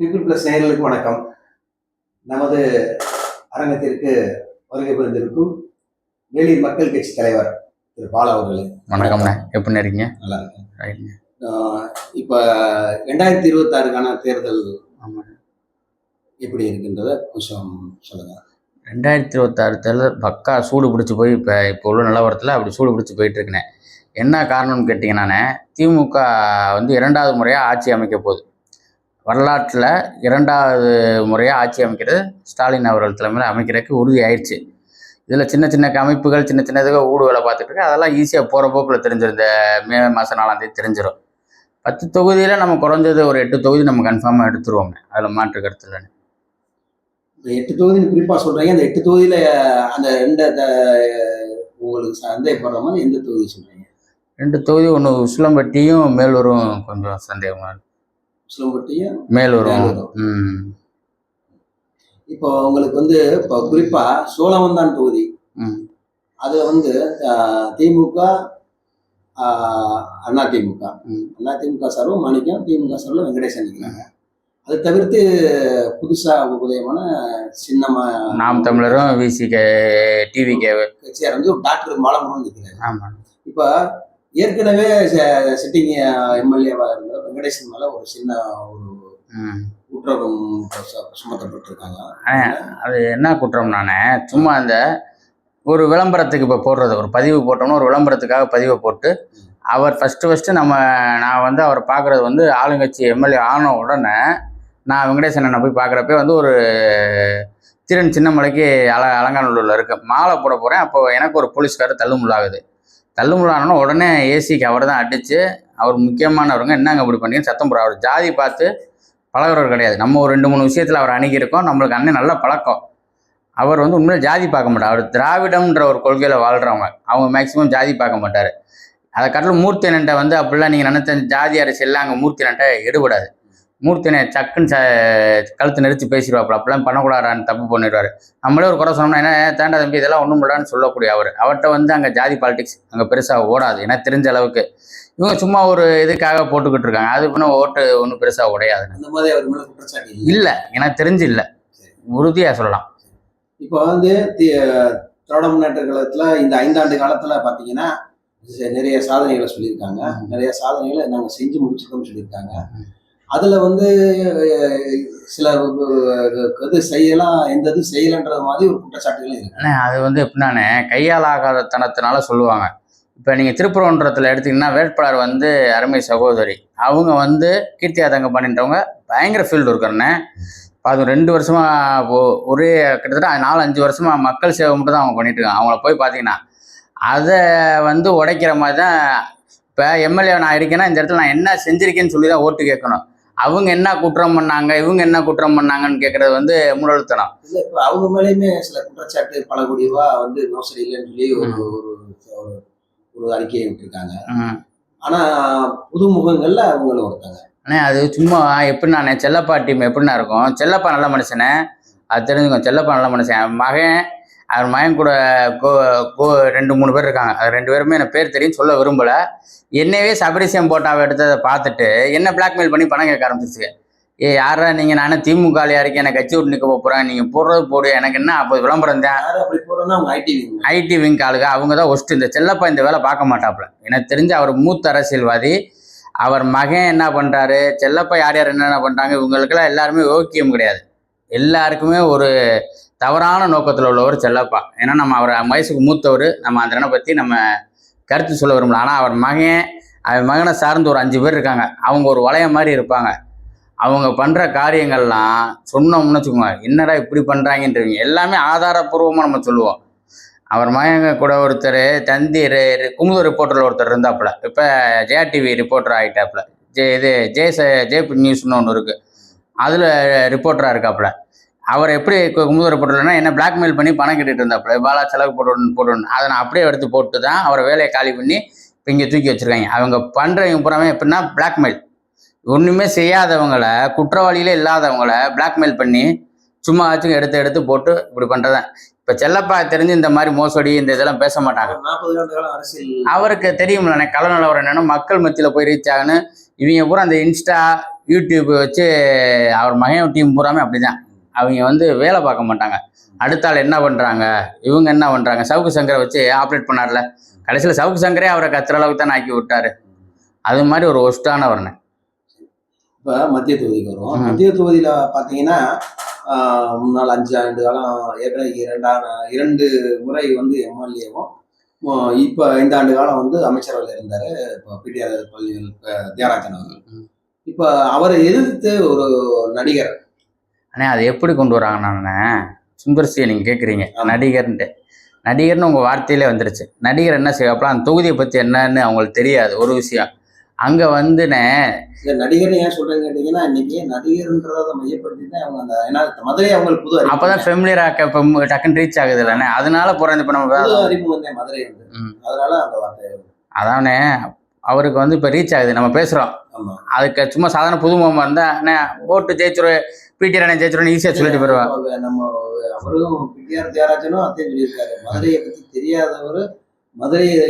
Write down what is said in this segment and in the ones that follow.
People plus நேயர்களுக்கு வணக்கம். நமது அரங்கத்திற்கு வருகை புரிந்திருக்கும் வேலூர் மக்கள் கட்சி தலைவர் திரு பாலா அவர்களே. வணக்கம்ண்ணே, எப்படி இருக்கீங்க? நல்லா இருக்கேன். இப்போ 2026க்கான தேர்தல் எப்படி இருக்கின்றத கொஞ்சம் சொல்லுங்க. 2026 தேர்தல் பக்கா சூடு பிடிச்சி போய் இப்போ உள்ள நிலவரத்தில் அப்படி சூடு பிடிச்சி போயிட்டு இருக்கேன். என்ன காரணம்னு கேட்டிங்கன்னா, திமுக இரண்டாவது முறையாக ஆட்சி அமைக்க போகுது. வரலாற்றில் இரண்டாவது முறையாக ஆட்சி அமைக்கிறது ஸ்டாலின் அவர்கள் தலைமையில் அமைக்கிறதுக்கு உறுதி ஆயிடுச்சு. இதில் சின்ன சின்ன அமைப்புகள் சின்ன சின்னதுக்கு ஊடு வேலை பார்த்துட்டு இருக்கு. அதெல்லாம் ஈஸியாக போகிற போக்கில் தெரிஞ்சிடும். இந்த மே மாதம் 4ஆம் தேதி தெரிஞ்சிடும். 10 தொகுதியில் நம்ம குறைஞ்சது ஒரு 8 தொகுதி நம்ம கன்ஃபார்மாக எடுத்துருவோங்க. அதில் மாற்று கருத்து இல்லைன்னு. 8 தொகுதின்னு குறிப்பாக சொல்கிறீங்க. அந்த 8 தொகுதியில் அந்த உங்களுக்கு சந்தேகப்படுற மாதிரி எந்த தொகுதி சொல்கிறீங்க? 2 தொகுதி, ஒன்று உசிலம்பட்டியும் மேலூரும் கொஞ்சம் சந்தேகமாக இருக்கு. உசிலம்பட்டியும் மேலூரும். இப்போ உங்களுக்கு இப்போ குறிப்பா சோழவந்தான் தொகுதி, அதுல திமுக அதிமுக சார்பு மாணிக்கம், திமுக சார்பில் வெங்கடேசன் நிற்கிறாங்க. அதை தவிர்த்து புதுசா உதயமான சின்னமா நாம் தமிழரும் டிவிகே கட்சியார் டாக்டர் மாலமுருகன் நிற்கிறாங்க. ஆமா. இப்போ ஏற்கனவே சிட்டிங் எம்எல்ஏவா இருந்த வெங்கடேசன் மேல ஒரு சின்ன ஒரு குற்றம் சுமத்தப்பட்டிருக்காங்க. அது என்ன குற்றம்? நானே சும்மா அந்த ஒரு விளம்பரத்துக்கு இப்போ போடுறது, ஒரு பதிவு போட்டோம்னா ஒரு விளம்பரத்துக்காக பதிவை போட்டு அவர் ஃபஸ்ட்டு நான் அவரை பார்க்குறது ஆளுங்கட்சி எம்எல்ஏ ஆன உடனே நான் வெங்கடேசன் அண்ணனை போய் பார்க்குறப்ப ஒரு திறன் சின்னமலைக்கு அலங்காநல்லூரில் இருக்கு, மாலை போட போகிறேன். அப்போ எனக்கு ஒரு போலீஸ்காரர் தள்ளுமுள்ளானோன்னா உடனே ஏசிக்கு அவர் தான் அடித்து, அவர் முக்கியமானவருங்க, என்னங்க இப்படி பண்ணி சத்தம் போடுற. அவர் ஜாதி பார்த்து பழகிறவர் கிடையாது. நம்ம ஒரு 2-3 விஷயத்தில் அவர் அணுகியிருக்கோம். நம்மளுக்கு அண்ணன் நல்ல பழக்கம். அவர் உண்மையில ஜாதி பார்க்க மாட்டார். அவர் திராவிடம்ன்ற ஒரு கொள்கையில் வாழ்கிறவங்க. அவங்க மேக்சிமம் ஜாதி பார்க்க மாட்டார். அதை காட்டிலும் மூர்த்தி அண்ணன்ட்ட அப்படிலாம் நீங்கள் நினைத்த ஜாதி அரசியல்லாம் அங்கே மூர்த்தி அண்ணன்ட்ட எடுபடாது. மூர்த்தி அண்ணன் சக்குன்னு கழுத்து நெரிச்சு பேசிடுவாப்புல. அப்படிலாம் பண்ணக்கூடாதான்னு தப்பு பண்ணிடுவார். நம்மளே ஒரு குறை சொன்னோம்னா என்ன தேண்டா தம்பி இதெல்லாம் ஒன்றும் இல்லடான்னு சொல்லக்கூடிய அவர்கிட்ட அங்கே ஜாதி பாலிடிக்ஸ் அங்கே பெருசாக ஓடாது. ஏன்னா தெரிஞ்ச அளவுக்கு இவங்க சும்மா ஒரு இதுக்காக போட்டுக்கிட்டு இருக்காங்க. அது ஓட்டு ஒன்றும் பெருசாக உடையாது. அந்த மாதிரி அவர் மேலே குற்றச்சாட்டு இல்லை, எனக்கு தெரிஞ்சு இல்லை, உறுதியாக சொல்லலாம். இப்போ திராவிட முன்னேற்ற கழகத்தில் இந்த 5 ஆண்டு காலத்தில் பார்த்தீங்கன்னா நிறைய சாதனைகளை சொல்லியிருக்காங்க. நிறைய சாதனைகளை நாங்கள் செஞ்சு முடிச்சிருக்கோம்னு சொல்லியிருக்காங்க. அதில் சில இது செய்யலாம், எந்த இது செய்யலைன்றது மாதிரி ஒரு குற்றச்சாட்டுகளும் இருக்கு. அது எப்படின்னானே கையால் ஆகாதத்தனத்தினால சொல்லுவாங்க. இப்போ நீங்கள் திருப்பரங்குன்றத்தில் எடுத்திங்கன்னா வேட்பாளர் அருமை சகோதரி அவங்க கீர்த்தியா தங்க பண்ணிட்டவங்க பயங்கர ஃபீல்டு இருக்கிறேன்னே. அது 2 வருஷமாக ஒரே கிட்டத்தட்ட 4-5 வருஷமாக மக்கள் சேவை மட்டும் தான் அவங்க பண்ணிட்டு இருக்காங்க. அவங்கள போய் பார்த்தீங்கன்னா அதை உடைக்கிற மாதிரி தான். இப்போ எம்எல்ஏ நான் இருக்கேன்னா இந்த இடத்துல நான் என்ன செஞ்சுருக்கேன்னு சொல்லி தான் ஓட்டு கேட்கணும். அவங்க என்ன குற்றம் பண்ணாங்க, இவங்க என்ன குற்றம் பண்ணாங்கன்னு கேட்கறது மூடத்தனம். இல்லை, இப்போ அவங்க மேலேயுமே சில குற்றச்சாட்டு பல கோடி ரூபா மோசடி இல்லைன்னு சொல்லி ஒரு அறிக்கையை விட்டுருக்காங்க. ஆனால் புது முகங்கள்ல அவங்கள ஒருத்தாங்க. அது சும்மா எப்படின்னா செல்லப்பா டீம் எப்படின்னா இருக்கும். செல்லப்பா நல்ல மனுஷனே, அது தெரிஞ்சுக்கோங்க. செல்லப்பா நல்ல மனுஷன். அவர் மகன் கூட 2-3 பேர் இருக்காங்க. அது 2 பேருமே எனக்கு பேர் தெரியும், சொல்ல விரும்பலை. என்னவே சபரிசியம் போட்டாவை எடுத்ததை பார்த்துட்டு என்ன பிளாக்மெயில் பண்ணி பணம் கேட்க ஆரம்பிச்சிச்சு. யாரா நீங்கள்? நானே திமுக இருக்கேன், எனக்கு கட்சி விட்டு நிற்க போகிறேன், நீங்கள் போடுறது போடு, எனக்கு என்ன அப்போ விளம்பரம் தான். அப்படி போடுறோன்னா அவங்க ஐடி விங் ஆளுங்க, அவங்க தான் ஒஸ்ட்டு. இந்த செல்லப்பா இந்த வேலை பார்க்க மாட்டாப்புல. எனக்கு தெரிஞ்சு அவர் மூத்த அரசியல்வாதி. அவர் மகன் என்ன பண்ணுறாரு, செல்லப்பா யார் என்னென்ன பண்ணுறாங்க, இவங்களுக்கெல்லாம் எல்லாருமே ஓக்கியம் கிடையாது. எல்லாருக்குமே ஒரு தவறான நோக்கத்தில் உள்ளவர் செல்லப்பா. ஏன்னா நம்ம அவர் வயசுக்கு மூத்தவர், நம்ம அந்த இடனை பற்றி நம்ம கருத்து சொல்ல விரும்பல. ஆனால் அவர் மகனை சார்ந்து ஒரு 5 பேர் இருக்காங்க. அவங்க ஒரு வளையம் மாதிரி இருப்பாங்க. அவங்க பண்ணுற காரியங்கள்லாம் சொன்னோம்னு வச்சுக்கோங்க, என்னடா இப்படி பண்ணுறாங்கன்றவங்க எல்லாமே ஆதாரப்பூர்வமாக நம்ம சொல்லுவோம். அவர் மகங்க கூட ஒருத்தர் குமுத ரிப்போர்ட்டரில் ஒருத்தர் இருந்தாப்புல. இப்போ ஜெயா டிவி ரிப்போர்ட்டர் ஆகிட்டாப்புல. ஜே நியூஸ்னு ஒன்று இருக்குது, அதில் ரிப்போர்ட்டராக இருக்காப்புல. அவர் எப்படி குமுத ரிப்போர்ட்டர்னா என்ன பிளாக்மெயில் பண்ணி பணம் கேட்டுட்டு இருந்தாப்புல. பாலா செலவு போடணும் அதை நான் அப்படியே எடுத்து போட்டு தான் அவரை வேலையை காலி பண்ணி இப்போ இங்கே தூக்கி வச்சுருக்காங்க. அவங்க பண்ணுறவங்க புறமே எப்படின்னா பிளாக்மெயில். ஒன்றுமே செய்யாதவங்களை, குற்றவாளியிலே இல்லாதவங்களை பிளாக்மெயில் பண்ணி சும்மா ஆச்சும் எடுத்து போட்டு இப்படி பண்ணுறதான். இப்போ செல்லப்பா தெரிஞ்சு இந்த மாதிரி மோசடி இந்த இதெல்லாம் பேச மாட்டாங்க. 40 ஆண்டு காலம் அரசியல் அவருக்கு தெரியும்ல கல நிலவரம் என்னன்னா மக்கள் மத்தியில் போய் ரீச் ஆகணும். இவங்க பூரா அந்த இன்ஸ்டா யூடியூப் வச்சு அவர் மகன் டீம் பூராமே அப்படிதான். அவங்க வந்து வேலை பார்க்க மாட்டாங்க. அடுத்த ஆள் என்ன பண்ணுறாங்க, இவங்க என்ன பண்ணுறாங்க. சவுக்கு சங்கரை வச்சு ஆப்ரேட் பண்ணார்ல, கடைசியில் சவுக்கு சங்கரே அவரை கத்துற அளவுக்கு தானே ஆக்கி விட்டாரு. அது மாதிரி ஒரு ஒஸ்டானவர்னு. இப்போ மத்திய தொகுதிக்கு வருவோம். மத்திய தொகுதியில் பார்த்தீங்கன்னா முன்னால் 5 ஆண்டு காலம் ஏற்கனவே 2 முறை வந்து எம்எல்ஏவும் இப்போ 5 ஆண்டு காலம் வந்து அமைச்சரவையில் இருந்தார். இப்போ பிடிஆர் பள்ளிகள் தியாகராஜன் அவர்கள். இப்போ அவரை எதிர்த்து ஒரு நடிகர். ஆனால் அதை எப்படி கொண்டு வராங்கன்னு சுந்தர்சியை நீங்கள் கேட்குறீங்க. நடிகர்ன்ட்டு நடிகர்னு உங்கள் வார்த்தையிலே வந்துருச்சு. நடிகர் என்ன செய்வாப்பலாம், அந்த தொகுதியை பற்றி என்னன்னு அவங்களுக்கு தெரியாது. ஒரு விஷயம் அங்கே வந்துனே நடிகர் ஏன் சொல்றேன்னு கேட்டீங்கன்னா, இன்னைக்கு நடிகர்ன்றதை மையப்படுத்தி தான் அவங்க அந்த ஏன்னா மதுரை அவங்களுக்கு புது அப்பதான் ஃபெமிலியர் ஆக்க இப்போ டக்குன்னு ரீச் ஆகுது இல்லைண்ணே. அதனால போகிறேன். இப்போ நம்ம புது அறிமுகம் வந்து மதுரை வந்து அதனால அந்த வார்த்தை அதானே அவருக்கு வந்து இப்போ ரீச் ஆகுது. நம்ம பேசுகிறோம். அதுக்கு சும்மா சாதாரண புதுமுகமாக இருந்தால் அண்ணே ஓட்டு ஜெயிச்சிரு பிடிஆர் அண்ணே ஜெயிச்சிருன்னு ஈஸியாக சொல்லிட்டு போயிடுவாங்க. நம்ம அவரும் பிடிஆர் தியாகராஜனும் அத்தையும் சொல்லியிருக்காரு, மதுரையை பற்றி தெரியாதவர் மதுரையை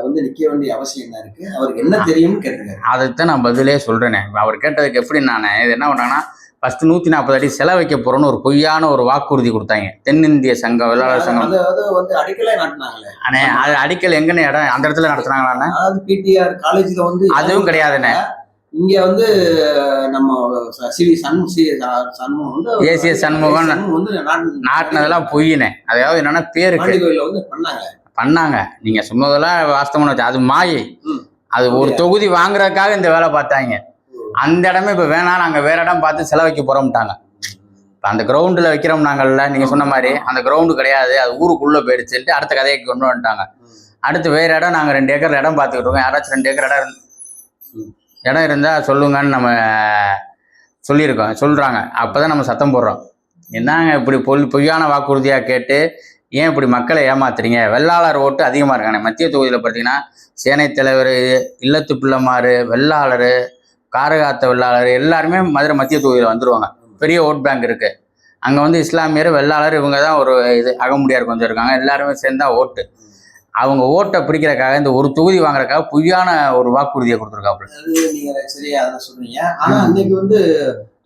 வந்து நிற்க வேண்டிய அவசியம் என்ன இருக்கு, அவருக்கு என்ன தெரியும்னு கேட்டிருக்காரு. அதுதான் நான் பதிலே சொல்றேனே. அவர் கேட்டதுக்கு எப்படி நான் இது என்ன பண்ணாங்கன்னா, ஃபர்ஸ்ட் 140 அடி செலவு வைக்க போறோன்னு ஒரு பொய்யான ஒரு வாக்குறுதி கொடுத்தாங்க. தென்னிந்திய சங்கம் வெள்ளாளர் சங்கம் வந்து அடிக்கலை நாட்டினாங்களே. அண்ணே அது அடிக்கல் எங்கன்னு இடம் அந்த இடத்துல நடத்துனாங்களாண்ணே. அதாவது பிடிஆர் காலேஜ்ல வந்து அதுவும் கிடையாதுண்ணே. இங்க வந்து நம்ம சண்முகம் வந்து ஏசிய சண்முகம் வந்து நாட்டினதெல்லாம் பொய்யினே. அதாவது என்னன்னா பேருக்கு வந்து பண்ணாங்க. நீங்க சொன்னதெல்லாம் வாஸ்தவம்னு வச்சு அது மாயை. அது ஒரு தொகுதி வாங்குறதுக்காக இந்த வேலை பார்த்தாங்க. அந்த இடமே இப்போ வேணாம், நாங்கள் வேற இடம் பார்த்து செலவைக்க போறோம்ட்டாங்க. இப்போ அந்த கிரவுண்டில் வைக்கிறோம் நாங்கள்ல, நீங்கள் சொன்ன மாதிரி அந்த கிரவுண்டு கிடையாது, அது ஊருக்குள்ளே போயிடுச்சுட்டு அடுத்த கதையை கொண்டு வந்துட்டாங்க. அடுத்து வேற இடம் நாங்கள் 2 ஏக்கர் இடம் பார்த்துக்கிட்டு இருக்கோம். யாராச்சும் 2 ஏக்கர் இடம் இருந்தால் சொல்லுங்கன்னு நம்ம சொல்கிறாங்க. அப்போ தான் நம்ம சத்தம் போடுறோம். என்னங்க இப்படி பொய்யான வாக்குறுதியாக கேட்டு ஏன் இப்படி மக்களை ஏமாத்துறீங்க? வெள்ளாளர் ஓட்டு அதிகமாக இருக்காங்க மத்திய தொகுதியில். பார்த்தீங்கன்னா சேனை தலைவர், இல்லத்து பிள்ளைமாறு, வெள்ளாளர், காரகாத்த வெள்ளாளர் எல்லாருமே மதுரை மத்திய தொகுதியில் வந்துடுவாங்க. பெரிய ஓட் பேங்க் இருக்குது அங்கே. வந்து இஸ்லாமியர், வெள்ளாளர் இவங்க தான் ஒரு இது அகமுடியார் கொஞ்சம் இருக்காங்க. எல்லாருமே சேர்ந்தா ஓட்டு. அவங்க ஓட்டை பிடிக்கிறக்காக இந்த ஒரு தொகுதி வாங்குறதுக்காக பொய்யான ஒரு வாக்குறுதியை கொடுத்துருக்காப்புல. நீங்க சரியா அதை சொல்றீங்க. ஆனா இன்னைக்கு வந்து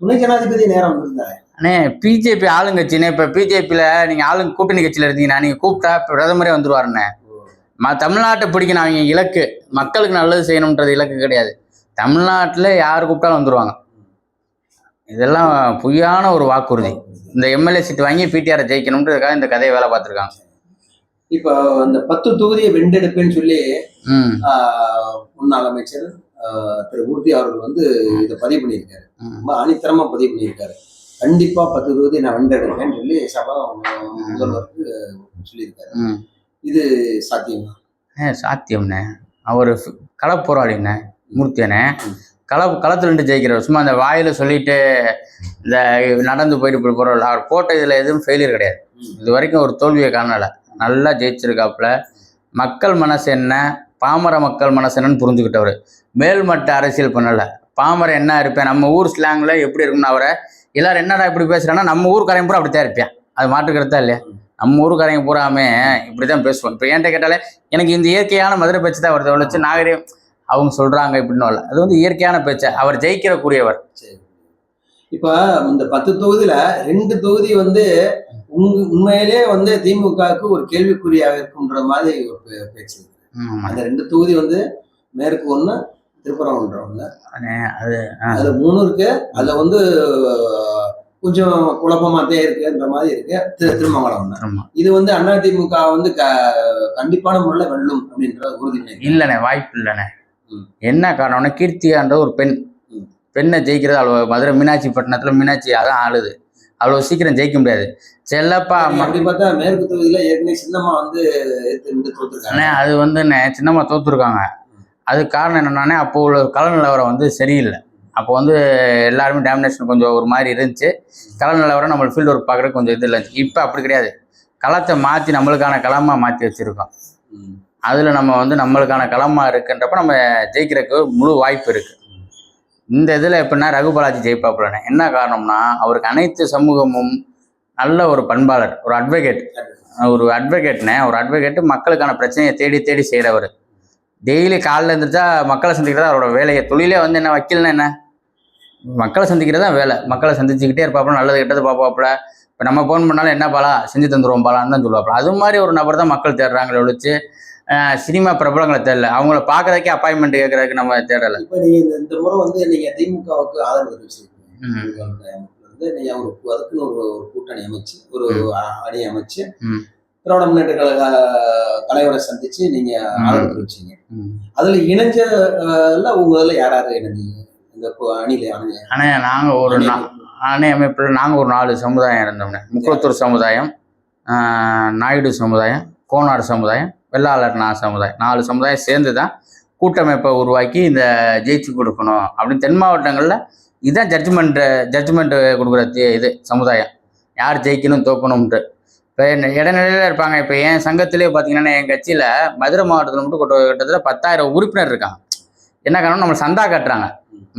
துணை ஜனாதிபதி நேரம் வந்திருந்தாரு. அண்ணே பிஜேபி ஆளுங்கட்சினே. இப்போ பிஜேபியில் நீங்கள் கூட்டணி கட்சியில் இருந்தீங்கன்னா நீங்கள் கூப்பிட்டா பிரதமரே வந்துடுவாருண்ணே. தமிழ்நாட்டை பிடிக்கணும். அவங்க இலக்கு மக்களுக்கு நல்லது செய்யணுன்றது இலக்கு கிடையாது. தமிழ்நாட்டில் யார் கூப்பிட்டாலும் வந்துடுவாங்க. இதெல்லாம் பொய்யான ஒரு வாக்குறுதி. இந்த எம்எல்ஏ சீட் வாங்கி பிடிஆரை ஜெயிக்கணுன்றதுக்காக இந்த கதையை வேலை பார்த்துருக்காங்க. இப்போ இந்த 10 தொகுதியை வென்றெடுப்பேன்னு சொல்லி முன்னாள் அமைச்சர் திரு மூர்த்தி அவர்கள் வந்து இதை பதிவு பண்ணியிருக்காரு. ரொம்ப அணித்தரமா பதிவு பண்ணியிருக்காரு. கண்டிப்பா 10 தொகுதி நான் வென்றெடுப்பேன்னு சொல்லி சபா முதல்வருக்கு சொல்லியிருக்காரு. இது சாத்தியமா? சாத்தியம்ண்ணே. அவர் களப்போராளிண்ணே மூர்த்தியண்ணே. களத்துல நின்று ஜெயிக்கிறவர். சும்மா அந்த வாயில சொல்லிட்டு இந்த நடந்து போயிட்டு போகிறவர். அவர் போட்ட இதில் எதுவும் ஃபெயிலியர் கிடையாது. இது வரைக்கும் ஒரு தோல்வியை காணலை. நல்லா ஜெயிச்சிருக்காப்புல. மக்கள் மனசு என்ன, பாமர மக்கள் மனசு என்னன்னு புரிஞ்சுக்கிட்டவர். மேல்மட்ட அரசியல் பண்ணலை. பாமர என்ன இருப்பேன், நம்ம ஊர் ஸ்லாங்கில் எப்படி இருக்குன்னு அவரை எல்லாரும் என்னடா இப்படி பேசுகிறாங்கன்னா நம்ம ஊருக்காரையும் பூரா அப்படித்தான் இருப்பேன். அது மாற்றுக்கிறதா இல்லையா? நம்ம ஊருக்காரையும் பூராமே இப்படி தான் பேசுவோம். இப்போ என்கிட்ட கேட்டாலே எனக்கு இந்த இயற்கையான மதுரை பேச்சு தான் வருது. வச்சு நாகரிகம் அவங்க சொல்கிறாங்க இப்படின்னு இல்லை. அது வந்து இயற்கையான பேச்சு. அவர் ஜெயிக்கிறக்கூடியவர். இப்போ இந்த 10 தொகுதியில் 2 தொகுதி வந்து உண்மையிலே வந்து திமுகவுக்கு ஒரு கேள்விக்குறியாக இருக்குன்ற மாதிரி ஒரு பேச்சு. அந்த 2 தொகுதி வந்து மேற்கு 1, திருப்பரங்குன்றம் 1. அது 3 இருக்கு. அதுல வந்து கொஞ்சம் குழப்பமாத்தே இருக்குன்ற மாதிரி இருக்கு. திருமங்கலம் 1. இது வந்து அதிமுக வந்து கண்டிப்பான முறையில் வெல்லும் அப்படின்ற உறுதி இல்லைண்ணே. வாய்ப்பு இல்லைண்ணே. என்ன காரணம்னா கீர்த்தியான்ற ஒரு பெண்ணை ஜெயிக்கிறது அவ்வளோ. மதுரை மீனாட்சி பட்டினத்துல மீனாட்சி அதான் ஆளுது. அவ்வளோ சீக்கிரம் ஜெயிக்க முடியாது. செல்லப்பா அப்படி பார்த்தா மேற்கு தொகுதியில ஏற்கனவே சின்னம்மா வந்து தோத்துருக்காங்க. அது வந்து சின்னம்மா தோத்துருக்காங்க. அது காரணம் என்னன்னானே அப்போ உள்ள கள நிலவரம் வந்து சரியில்லை. அப்போ வந்து எல்லாருமே டாமினேஷன் கொஞ்சம் ஒரு மாதிரி இருந்துச்சு. கள நிலவரம் நம்ம ஃபீல்டு ஒர்க் பார்க்குறதுக்கு கொஞ்சம் இது இல்லை. இப்போ அப்படி கிடையாது. களத்தை மாற்றி நம்மளுக்கான களமாக மாற்றி வச்சுருக்கோம். அதில் நம்ம வந்து நம்மளுக்கான களமாக இருக்குன்றப்ப நம்ம ஜெயிக்கிறதுக்கு முழு வாய்ப்பு இருக்குது. இந்த இதில் எப்படின்னா ரகுபாலாஜி ஜெயிப்பாப்புலனே. என்ன காரணம்னா அவருக்கு அனைத்து சமூகமும் நல்ல ஒரு பண்பாளர், ஒரு அட்வொகேட்னே. ஒரு அட்வொகேட்டு மக்களுக்கான பிரச்சனையை தேடி தேடி செய்கிறவர். டெய்லி காலையில் இருந்துச்சா மக்களை சந்திக்கிறதா அவரோட வேலையை. தொழிலே வந்து என்ன வக்கீல்னா என்ன மக்களை சந்திக்கிறதா வேலை. மக்களை சந்திச்சுக்கிட்டே இருப்பாப்புல, நல்லது கெட்டது பார்ப்பாப்புல. இப்போ நம்ம ஃபோன் பண்ணாலும் என்ன பாலா செஞ்சு தந்துடுவோம் பாலான்னு தான் சொல்லுவாப்புல. அது மாதிரி ஒரு நபர் தான் மக்கள் தேடுறாங்களே ஒழிச்சு சினிமா பிரபலங்களை தேடல. அவங்கள பார்க்கறதுக்கே அப்பாயின்மெண்ட் கேட்கறதுக்கு நம்ம தேடலை. இப்ப நீங்க இந்த முறை வந்து நீங்க திமுகவுக்கு ஆதரவு தெரிவிச்சிருக்கீங்க. வந்து நீங்க அதுக்குன்னு ஒரு கூட்டணி அமைச்சு ஒரு அணி அமைச்சு திராவிட முன்னேற்ற கழக தலைவரை சந்திச்சு நீங்க ஆதரவு தெரிவிச்சீங்க. அதுல இணைஞ்ச உங்கள யாராரு இணைஞ்சீங்க இந்த அணியில? ஆனா நாங்க ஒரு அணை அமைப்புல நாங்க ஒரு 4 சமுதாயம் இருந்தோம்னே. முக்குளத்தூர் சமுதாயம், நாயுடு சமுதாயம், கோனார் சமுதாயம், வெள்ளாளர் சமுதாயம், 4 சமுதாயம் சேர்ந்து தான் கூட்டமைப்பை உருவாக்கி இந்த ஜெயிச்சு கொடுக்கணும் அப்படின்னு தென் மாவட்டங்களில் இதுதான் ஜட்ஜ்மெண்ட் கொடுக்குற இது சமுதாயம், யார் ஜெயிக்கணும் தோக்கணும்ன்ட்டு. இப்போ இடைநிலையில் இருப்பாங்க. இப்போ என் சங்கத்திலே பார்த்தீங்கன்னா என் கட்சியில் மதுரை மாவட்டத்தில் மட்டும் கிட்டத்தட்ட 10,000 உறுப்பினர் இருக்காங்க. என்ன காரணம், நம்ம சந்தா கட்டுறாங்க.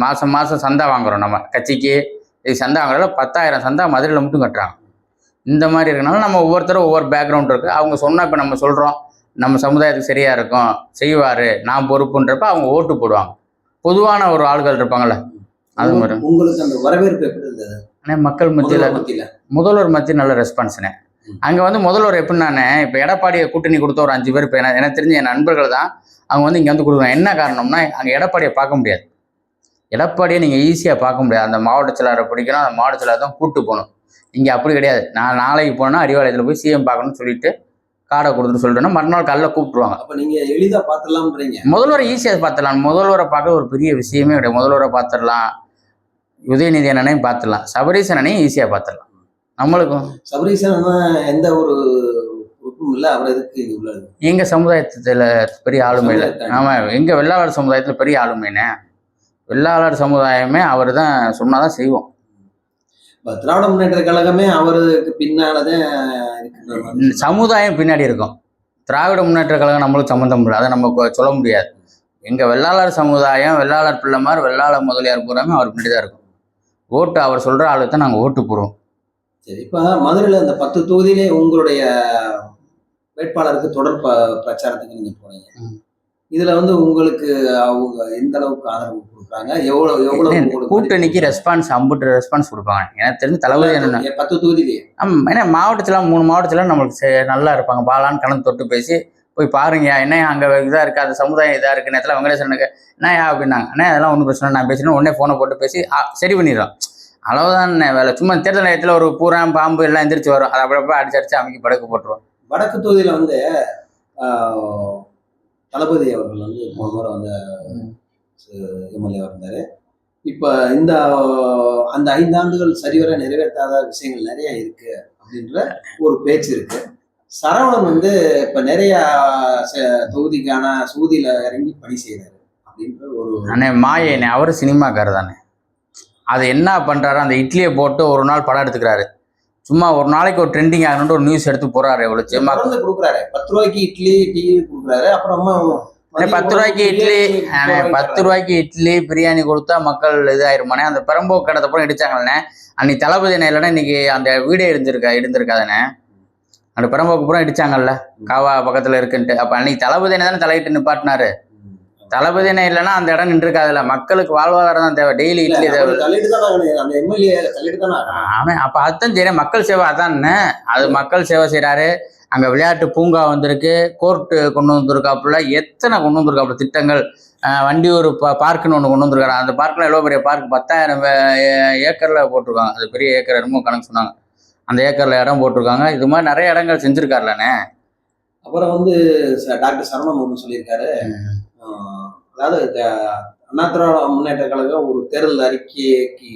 மாதம் சந்தா வாங்குறோம். நம்ம கட்சிக்கு இது சந்தா வாங்குறதுல 10,000 சந்தா மதுரையில் மட்டும் கட்டுறாங்க. இந்த மாதிரி இருக்கனால நம்ம ஒவ்வொருத்தரும் ஒவ்வொரு பேக்ரவுண்ட் இருக்குது. அவங்க சொன்னால் இப்போ நம்ம சொல்கிறோம் நம்ம சமுதாயத்துக்கு சரியாக இருக்கும், செய்வார், நான் பொறுப்புன்றப்ப அவங்க ஓட்டு போடுவாங்க. பொதுவான ஒரு ஆள்கள் இருப்பாங்கள்ல, அது மாதிரி. உங்களுக்கு அந்த வரவேற்பு எப்படி இருந்தது? ஆனால் மக்கள் மத்தியில் முதல்வர் மத்தியில் நல்ல ரெஸ்பான்ஸ்னே. அங்கே வந்து முதல்வர் எப்படின்னானே, இப்போ எடப்பாடியை கூட்டணி கொடுத்த ஒரு 5 பேர் இப்போ எனக்கு தெரிஞ்ச என் நண்பர்கள் தான் அவங்க வந்து இங்கே வந்து கொடுக்குறாங்க. என்ன காரணம்னா, அங்கே எடப்பாடியை பார்க்க முடியாது. எடப்பாடியை நீங்கள் ஈஸியாக பார்க்க முடியாது. அந்த மாவட்ட செயலாளரை பிடிக்கணும், அந்த மாவட்ட செயலாளர் தான் கூப்பிட்டு போகணும். இங்கே அப்படி கிடையாது. நான் நாளைக்கு போனால் அறிவாலயத்தில் போய் சிஎம் பார்க்கணும்னு சொல்லிட்டு கார்டை கொடுத்துட்டு சொல்லிட்டோன்னா மறுநாள் காலைல கூப்பிட்டுருவாங்க. அப்போ நீங்கள் எளிதாக பார்த்துடலாம்ன்றீங்க? முதல்வரை ஈஸியாக பார்த்துடலாம். முதல்வரை பார்க்க ஒரு பெரிய விஷயமே கிடையாது. முதல்வரை பார்த்துடலாம், உதயநிதி அண்ணனையும் பார்த்துடலாம், சபரீசன் அண்ணையும் ஈஸியாக பார்த்துடலாம். நம்மளுக்கும் சபரீசன் எந்த ஒரு இல்லை, அவர் எதுக்கு உள்ளது? எங்கள் சமுதாயத்தில் பெரிய ஆளுமை இல்லை. ஆமாம், எங்கள் வெள்ளாளர் சமுதாயத்தில் பெரிய ஆளுமைனே. வெள்ளாளர் சமுதாயமே அவர் தான் சொன்னால் தான் செய்வோம். திராவிட முன்னேற்ற கழகமே அவருக்கு பின்னாலதான் சமுதாயம் பின்னாடி இருக்கும். திராவிட முன்னேற்ற கழகம் நம்மளுக்கு சம்மந்தம் இல்லை, அதை நம்ம சொல்ல முடியாது. எங்கள் வெள்ளாளர் சமுதாயம், வெள்ளாளர் பிள்ளைமார், வெள்ளாளர் முதலியார் பூராமே அவர் பின்னாடி தான் இருக்கும். ஓட்டு அவர் சொல்கிற ஆளுக்கு தான் நாங்கள் ஓட்டு போடுவோம். சரி, இப்போ மதுரையில் அந்த 10 தொகுதியிலே உங்களுடைய வேட்பாளருக்கு தொடர் பிரச்சாரத்துக்கு நீங்கள் போனீங்க. இதுல வந்து உங்களுக்கு அவங்க எந்த அளவுக்கு ஆதரவு கொடுக்குறாங்க, எவ்வளவு கூட்டணிக்கு ரெஸ்பான்ஸ் அம்புட்டு ரெஸ்பான்ஸ் கொடுப்பாங்க? எனக்கு தெரிஞ்சு தளபதி என்ன 10 தொகுதியிலேயே. ஏன்னா மாவட்டத்தில் 3 மாவட்டத்தில் நம்மளுக்கு நல்லா இருப்பாங்க. பாலான்னு கலந்து தொட்டு பேசி போய் பாருங்க, என்ன அங்கே இதாக இருக்குது, அந்த சமுதாயம் இதாக இருக்குது. நேரத்தில் வெங்கடேசனுக்கு என்னயா அப்படின்னாங்க. அண்ணா அதெல்லாம் ஒன்றும் பிரச்சனை, நான் பேசினா உடனே ஃபோனை போட்டு பேசி சரி பண்ணிடுறோம். அளவுதான் வேலை. சும்மா தேர்தல் நேரத்தில் ஒரு பூரா பாம்பு எல்லாம் எந்திரிச்சு வரும், அதை அப்படி அடிச்சு அமைக்கி படக்கு போட்டுருவோம். வடக்கு தொகுதியில் வந்து தளபதி அவர்கள் வந்து போன முறை வந்து எம்எல்ஏ இருந்தார். இப்போ அந்த 5 ஆண்டுகள் சரிவர நிறைவேற்றாத விஷயங்கள் நிறைய இருக்கு அப்படின்ற ஒரு பேச்சு இருக்கு. சரவணன் வந்து இப்போ நிறைய தொகுதிக்கான சூதியில இறங்கி பணி செய்யறாரு அப்படின்ற ஒரு அண்ணே மாயனே. அவரு சினிமாக்காரர் தானே. அது என்ன பண்றாரு, அந்த இட்லியை போட்டு ஒரு நாள் படம் எடுத்துக்கிறாரு. சும்மா ஒரு நாளைக்கு ஒரு ட்ரெண்டிங் ஆகணும்னு ஒரு நியூஸ் எடுத்து போறாரு. எவ்வளவு சேமா கொடுக்குறாரு. 10 ரூபாய்க்கு இட்லி டீ கொடுக்குறாரு. அப்புறமா 10 ரூபாய்க்கு இட்லி 10 ரூபாய்க்கு இட்லி பிரியாணி கொடுத்தா மக்கள் இதாயிருமானே. அந்த பெரம்போக்கு கடத்தை அப்புறம் இடிச்சாங்கண்ணே. அன்னைக்கு தளபதி இல்லைன்னா இன்னைக்கு அந்த வீடே இருந்திருக்காதானே. அந்த பெரம்போக்கு அப்புறம் இடிச்சாங்கல்ல, காவா பக்கத்துல இருக்குன்ட்டு. அப்ப அன்னைக்கு தளபதி தானே தலையிட்டு நிப்பாட்டினாரு. தளபதி இல்லைன்னா அந்த இடம் நின்றுருக்காதுல்ல. மக்களுக்கு வாழ்வாதாரம் தான் தேவை, டெய்லி இட்லி தேவை. அப்ப அதுதான் சரி, மக்கள் சேவை அதான்னு. அது மக்கள் சேவை செய்யறாரு. அங்க விளையாட்டு பூங்கா வந்திருக்கு, கோர்ட்டு கொண்டு வந்திருக்காப்புல, எத்தனை கொண்டு வந்திருக்காப்புல திட்டங்கள். வண்டி ஒரு பார்க்குன்னு ஒன்று கொண்டு வந்திருக்காரு. அந்த பார்க்கில் எவ்வளோ பெரிய பார்க், 10,000 ஏக்கர்ல போட்டிருக்காங்க. அது பெரிய ஏக்கர் என்னமோ கணக்கு சொன்னாங்க. அந்த ஏக்கர்ல இடம் போட்டிருக்காங்க. இது மாதிரி நிறைய இடங்கள் செஞ்சிருக்காருலண்ணே. அப்புறம் வந்து டாக்டர் சரவணன் ஒன்று சொல்லியிருக்காரு. அதாவது அண்ணா திராவிட முன்னேற்ற கழகம் ஒரு தேர்தல் அறிக்கைக்கு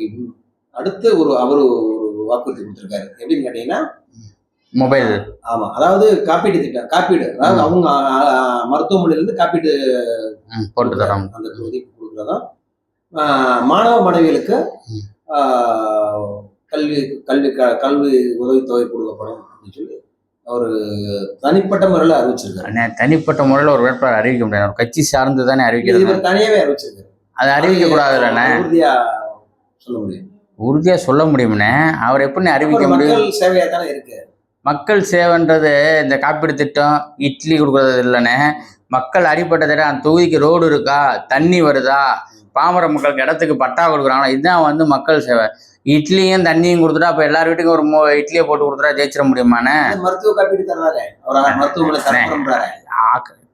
அடுத்து அவரு ஒரு வாக்குறுதி கொடுத்திருக்காரு. எப்படின்னு கேட்டீங்கன்னா மொபைல். ஆமா, அதாவது காப்பீடு திட்டம், காப்பீடு. அதாவது அவங்க மருத்துவமனையில இருந்து காப்பீடு போட்டு தரோம். அந்த தொகுதிக்கு கொடுக்குறதா. மாணவ மாணவிகளுக்கு கல்வி உதவித்தொகை கொடுக்கப்படும் அப்படின்னு சொல்லி ஒரு தனிப்பட்ட முறையில் அறிவிச்சிருக்காரு. தனிப்பட்ட முறையில் ஒரு வேட்பாளர் அறிவிக்க முடியாது, ஒரு கட்சி சார்ந்து தானே அறிவிக்கிறது. தனியாவே அறிவிச்சிருக்காரு. அது அறிவிக்க கூடாதுல்லண்ணே. உறுதியா சொல்ல முடியும். உறுதியா சொல்ல முடியும்னே. அவர் எப்படி அறிவிக்க முடியும்? மக்கள் சேவையா தானே இருக்கு. மக்கள் சேவைன்றது இந்த காப்பீடு திட்டம், இட்லி கொடுக்கறது இல்லைண்ணே. மக்கள் அடிப்பட்ட திட்டம், அந்த தொகுதிக்கு ரோடு இருக்கா, தண்ணி வருதா, பாமர மக்களுக்கு இடத்துக்கு பட்டா கொடுக்குறாங்களா, இதுதான் வந்து மக்கள் சேவை. இட்லியும் தண்ணியும் கொடுத்துட்டா அப்போ எல்லார் வீட்டுக்கும் ஒரு இட்லியை போட்டு கொடுத்துட்டா ஜெயிச்சிட முடியுமாண்ணே? மருத்துவ காப்பீடு தர்றாரு, அவர் மருத்துவமனை தரப்படுறாரு.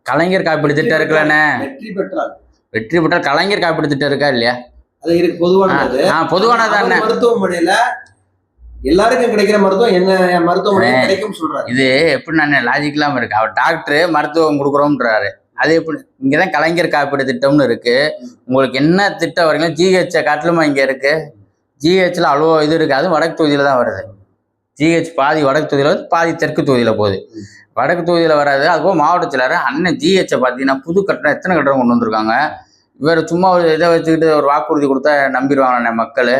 கலைஞர் காப்பீடு திட்டம் இருக்குல்லண்ணே, வெற்றி பெற்றால் கலைஞர் காப்பீடு திட்டம் இருக்கா இல்லையா? அது இருக்கு, பொதுவானது. பொதுவானதானே. மருத்துவமனையில எல்லாருக்கும் கிடைக்கிற மருத்துவம் என்ன மருத்துவமனை கிடைக்கும் சொல்றாரு. இது எப்படி நான் லாஜிக் இல்லாம இருக்கு? அவர் டாக்டர் மருத்துவம் கொடுக்குறோம்ன்றாரு. அது எப்படி? இங்கதான் கலைஞர் காப்பீடு திட்டம்னு இருக்கு. உங்களுக்கு என்ன திட்டம் வரீங்களோ ஜிஹெச் காட்டிலுமா இங்க இருக்கு. ஜிஹெச்ல அவ்வளோ இது இருக்கு. அதுவும் வடக்கு தொகுதியில தான் வருது. ஜிஹெச் பாதி வடக்கு தொகுதியில வருது, பாதி தெற்கு தொகுதியில போகுது. வடக்கு தொகுதியில வராது. அதுபோக மாவட்டத்தில் அண்ணன் ஜிஹெச்சை பார்த்தீங்கன்னா புது கட்டணம் எத்தனை கட்டணம் கொண்டு வந்திருக்காங்க. இவர் சும்மா ஒரு இதை வச்சுக்கிட்டு ஒரு வாக்குறுதி கொடுத்தா நம்பிடுவாங்கண்ணே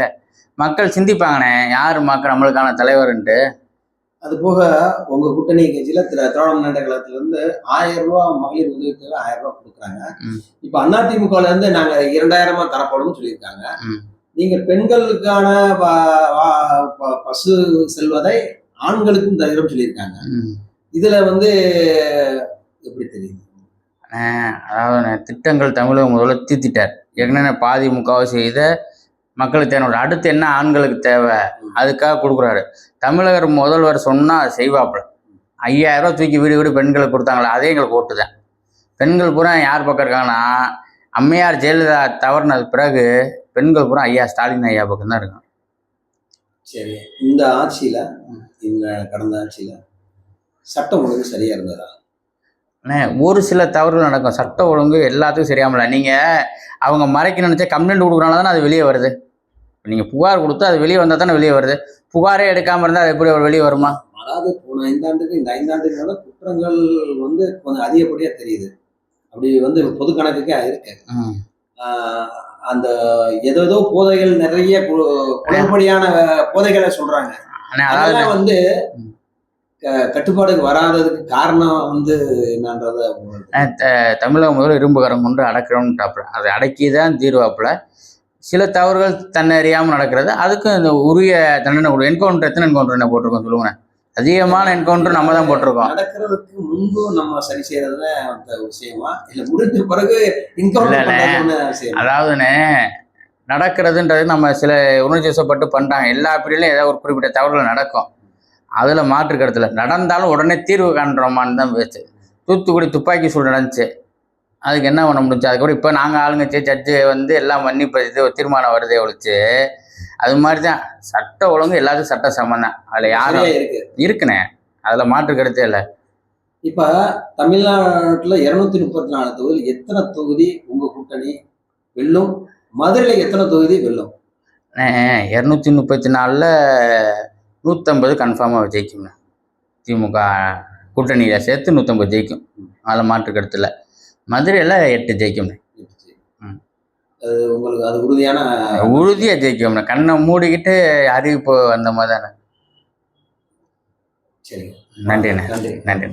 மக்கள் சிந்திப்பாங்கண்ணே, யார் மக்கள் நம்மளுக்கான தலைவர்ன்ட்டு. அது போக உங்க கூட்டணி கட்சியில திராவிட முன்னேற்ற கழகத்துல இருந்து 1000 ரூபாய் மகளிர் உதவித்தொகை 1000 ரூபாய் கொடுக்குறாங்க. இப்ப அதிமுகல இருந்து நாங்க 2000 தரப்படும் சொல்லியிருக்காங்க. நீங்க பெண்களுக்கான பசு செல்வதை ஆண்களுக்கும் தருகிறோம் சொல்லியிருக்காங்க. இதுல வந்து எப்படி தெரியுது? அதாவது திட்டங்கள் தமிழக முதல்வர் தீர்த்திட்டார். ஏற்கனவே பாதி முக்காவாசி இதை மக்களுக்கு தேவை. அடுத்து என்ன ஆண்களுக்கு தேவை அதுக்காக கொடுக்குறாரு. தமிழக முதல்வர் சொன்னா செய்வாப்புல. 5000 ரூபா தூக்கி வீடு வீடு பெண்களுக்கு கொடுத்தாங்களா, அதே எங்களுக்கு ஓட்டு தான். பெண்கள் பூரா யார் பக்கம் இருக்காங்கன்னா, அம்மையார் ஜெயலலிதா தவறினது பிறகு பெண்கள் பூரா ஐயா ஸ்டாலின் ஐயா பக்கம் தான் இருக்காங்க. சரி, இந்த ஆட்சியில, இந்த கடந்த ஆட்சியில சட்டம் ஒழுங்கு சரியா இருந்ததா? ஒரு சில தவறுகள் நடக்கும். சட்டம் ஒழுங்கு எல்லாத்துக்கும் சரியாமல. நீங்க அவங்க மறைக்க நினைச்சா கம்ப்ளைண்ட் கொடுக்குறனால தானே அது வெளியே வருது. நீங்க புகார் கொடுத்து அது வெளியே வந்தா தானே வெளியே வருது. புகாரே எடுக்காம இருந்தா அது எப்படி வெளியே வருமா? அதாவது போன 5 ஆண்டுக்கு இந்த 5 ஆண்டுகளோட குற்றங்கள் வந்து கொஞ்சம் அதிகப்படியா தெரியுது. அப்படி வந்து பொது கணக்குக்கே இருக்கு. அந்த ஏதோ போதைகள் நிறைய குளறுபடியான போதைகளை சொல்றாங்க. அதெல்லாம் வந்து கட்டுப்பாடுக்கு வராததுக்கு காரணம் வந்து என்னன்றத தமிழக முதல்வர் இரும்புகரம் கொண்டு அடக்கிறோம்ட்டாப்புல. அதை அடக்கிதான் தீர்வாப்புல. சில தவறுகள் தன்னை அறியாமல் நடக்கிறது. அதுக்கும் இந்த உரிய தண்டனை கொடு. என்கவுண்டர் எத்தனை என்கவுண்டர் என்ன போட்டிருக்கோம் சொல்லுங்க? அதிகமான என்கவுண்டர் நம்ம தான் போட்டிருக்கோம். நடக்கிறதுக்கு முன்பு நம்ம சரி செய்யறது விஷயமா இல்ல முடிஞ்ச பிறகு? அதாவதுன்னு நடக்கிறதுன்றது நம்ம சில உணர்ச்சி வசப்பட்டு பண்றாங்க. எல்லா பீரியட்லையும் ஏதாவது ஒரு குறிப்பிட்ட தவறுகள் நடக்கும். அதுல மாற்று கருத்துல நடந்தாலும் உடனே தீர்வு காண்றோமான்னு தான் பேச்சு. தூத்துக்குடி துப்பாக்கி சூடு நடந்துச்சு, அதுக்கு என்ன பண்ண முடிஞ்சு? அதுக்கப்புறம் இப்போ நாங்கள் ஆளுங்கட்சி ஜட்ஜு வந்து எல்லாம் மன்னிப்பு இது தீர்மானம் வருதே ஒழிச்சு. அது மாதிரி தான் சட்ட ஒழுங்கு எல்லாத்துக்கும் சட்ட சமம் தான். அதில் யாரும் இருக்குண்ணே, அதில் மாற்று கருத்தே இல்லை. இப்போ தமிழ்நாட்டில் 234 தொகுதி, எத்தனை தொகுதி உங்கள் கூட்டணி வெல்லும்? மதுரையில் எத்தனை தொகுதி வெல்லும்? 234ல் 150 கன்ஃபார்மாக ஜெயிக்கும்ண்ணே. திமுக கூட்டணியில் சேர்த்து 150 ஜெயிக்கும். அதில் மாற்று கருத்தில். மதுரையில் 8 ஜெயிக்கும்ண்ணே. உங்களுக்கு அது உறுதியாக ஜெயிக்கும்ண்ணே. கண்ணை மூடிக்கிட்டு அறிவிப்பு அந்த மாதிரி தானே. சரி, நன்றிண்ணே. நன்றி.